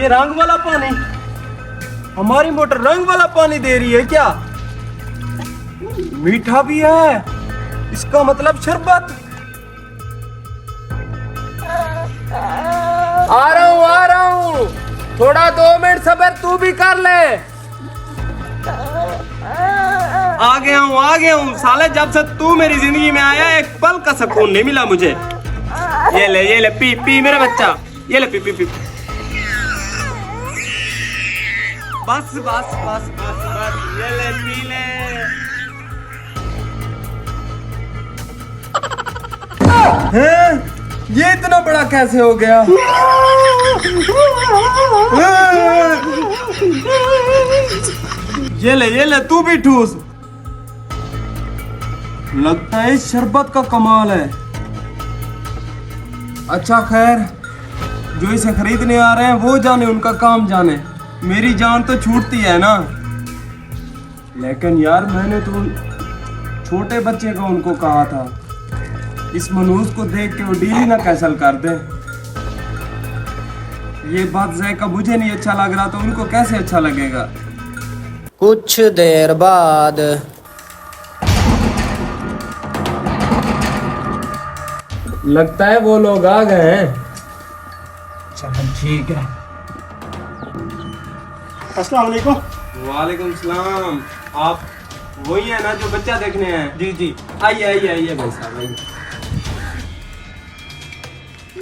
ये रंग वाला पानी, हमारी मोटर रंग वाला पानी दे रही है क्या? मीठा भी है, इसका मतलब शरबत। आ रहा हूँ, थोड़ा 2 मिनट सब्र तू भी कर ले। आ गया हूँ साले, जब से तू मेरी जिंदगी में आया एक पल का सुकून नहीं मिला मुझे। ये ले पी पी मेरा बच्चा, ये ले पी पी पी। बस बस बस बस बस, ये ले पी ले। हैं? ये इतना बड़ा कैसे हो गया? ये ले तू भी ठूस। लगता है इस शरबत का कमाल है। अच्छा खैर, जो इसे खरीदने आ रहे हैं वो जाने, उनका काम जाने। मेरी जान तो छूटती है ना। लेकिन यार मैंने तो छोटे बच्चे को उनको कहा था, इस मनूस को देख के वो डील ना कैंसल कर दे। ये बात जायका मुझे नहीं अच्छा लग रहा, तो उनको कैसे अच्छा लगेगा। कुछ देर बाद लगता है वो लोग आ गए हैं। चलो ठीक है। अस्सलाम वालेकुम। वालेकुम सलाम। आप वही है ना जो बच्चा देखने हैं? जी जी। आइए भाई साहब आइए।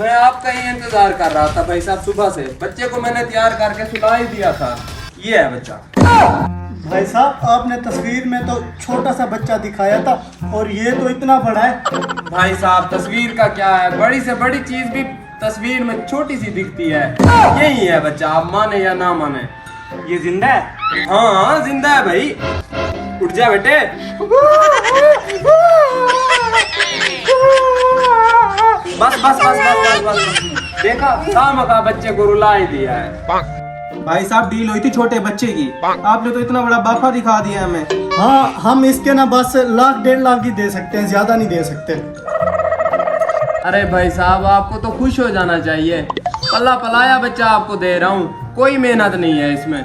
मैं आपका ही इंतजार कर रहा था भाई साहब, सुबह से। बच्चे को मैंने तैयार करके सुला ही दिया था। ये है बच्चा। भाई साहब आपने तस्वीर में तो छोटा सा बच्चा दिखाया था और ये तो इतना बड़ा है। भाई साहब तस्वीर का क्या है, बड़ी से बड़ी चीज भी तस्वीर में छोटी सी दिखती है। यही है बच्चा, आप माने या ना माने। ये जिंदा है? हाँ जिंदा है भाई। उठ जा बेटे। बस बस बस बस बस बस, देखा खामखा बच्चे को रुला ही दिया है। भाई साहब डील हुई थी छोटे बच्चे की, आपने तो इतना बड़ा बाफा दिखा दिया हमें। हाँ हम इसके ना बस 1 डेढ़ लाख ही दे सकते हैं, ज्यादा नहीं दे सकते। अरे भाई साहब आपको तो खुश हो जाना चाहिए, पला पलाया बच्चा आपको दे रहा हूँ, कोई मेहनत नहीं है इसमें।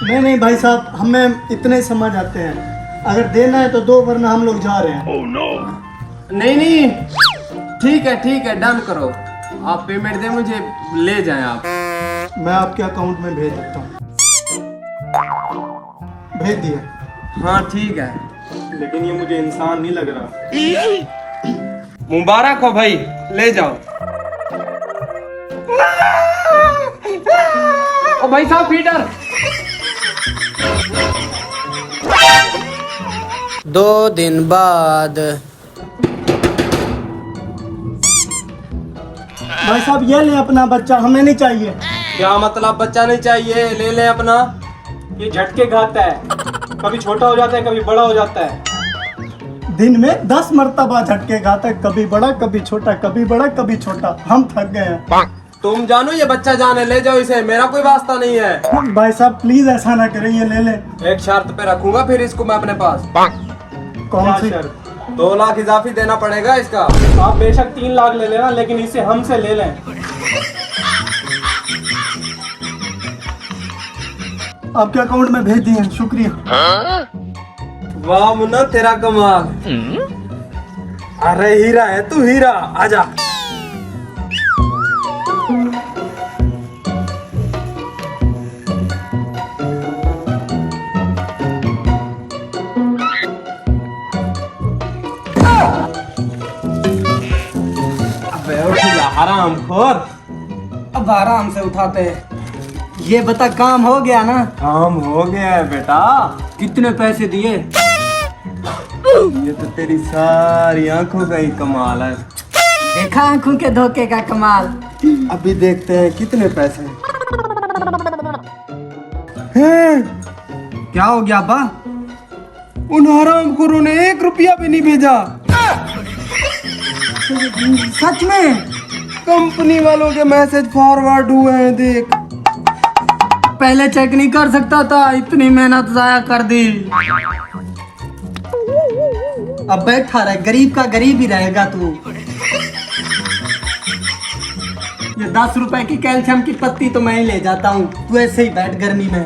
नहीं भाई साहब, हमें इतने समझ आते हैं, अगर देना है तो दो, वरना हम लोग जा रहे हैं। नहीं ठीक है डन करो। आप पेमेंट दे मुझे, ले जाएं आप। मैं आपके अकाउंट में भेज देता हूँ। भेज दिया। हाँ ठीक है। लेकिन ये मुझे इंसान नहीं लग रहा। मुबारक हो भाई, ले जाओ। ओ भाई साहब फीडर। 2 दिन बाद भाई साहब ये ले अपना बच्चा, हमें नहीं चाहिए। क्या मतलब बच्चा नहीं चाहिए? ले ले अपना। ये झटके खाता है, कभी छोटा हो जाता है कभी बड़ा हो जाता है। दिन में 10 मरतबा झटके खाता है, कभी बड़ा कभी छोटा, कभी बड़ा कभी छोटा। हम थक गए हैं। तुम जानो ये बच्चा जाने, ले जाओ इसे, मेरा कोई वास्ता नहीं है। भाई साहब प्लीज ऐसा ना करें, ये ले ले। एक शर्त पे रखूंगा फिर इसको मैं अपने पास। कौन सी? 2 लाख इजाफी देना पड़ेगा इसका। आप बेशक 3 लाख ले लेना, लेकिन इसे हमसे ले लें। आपके अकाउंट में भेज दिए, शुक्रिया। वाह मुन्ना तेरा कमाल। अरे हीरा है तू, हीरा। आजा। अबे उठ जा हरामखोर। अब आराम से उठाते हैं। ये बता काम हो गया ना? काम हो गया है बेटा। कितने पैसे दिए? ये तो तेरी सारी आंखों का ही कमाल है। देखा आंखों के धोखे का कमाल। अभी देखते हैं कितने पैसे हैं। क्या हो गया अब्बा? उन हरामखोरों ने 1 रुपया भी नहीं भेजा। सच में? कंपनी वालों के मैसेज फॉरवर्ड हुए हैं, देख। पहले चेक नहीं कर सकता था? इतनी मेहनत जाया कर दी। अब बैठा रहे, गरीब का गरीब ही रहेगा तू। ये 10 रुपए की कैल्शियम की पत्ती तो मैं ही ले जाता हूँ, तू ऐसे ही बैठ गर्मी में।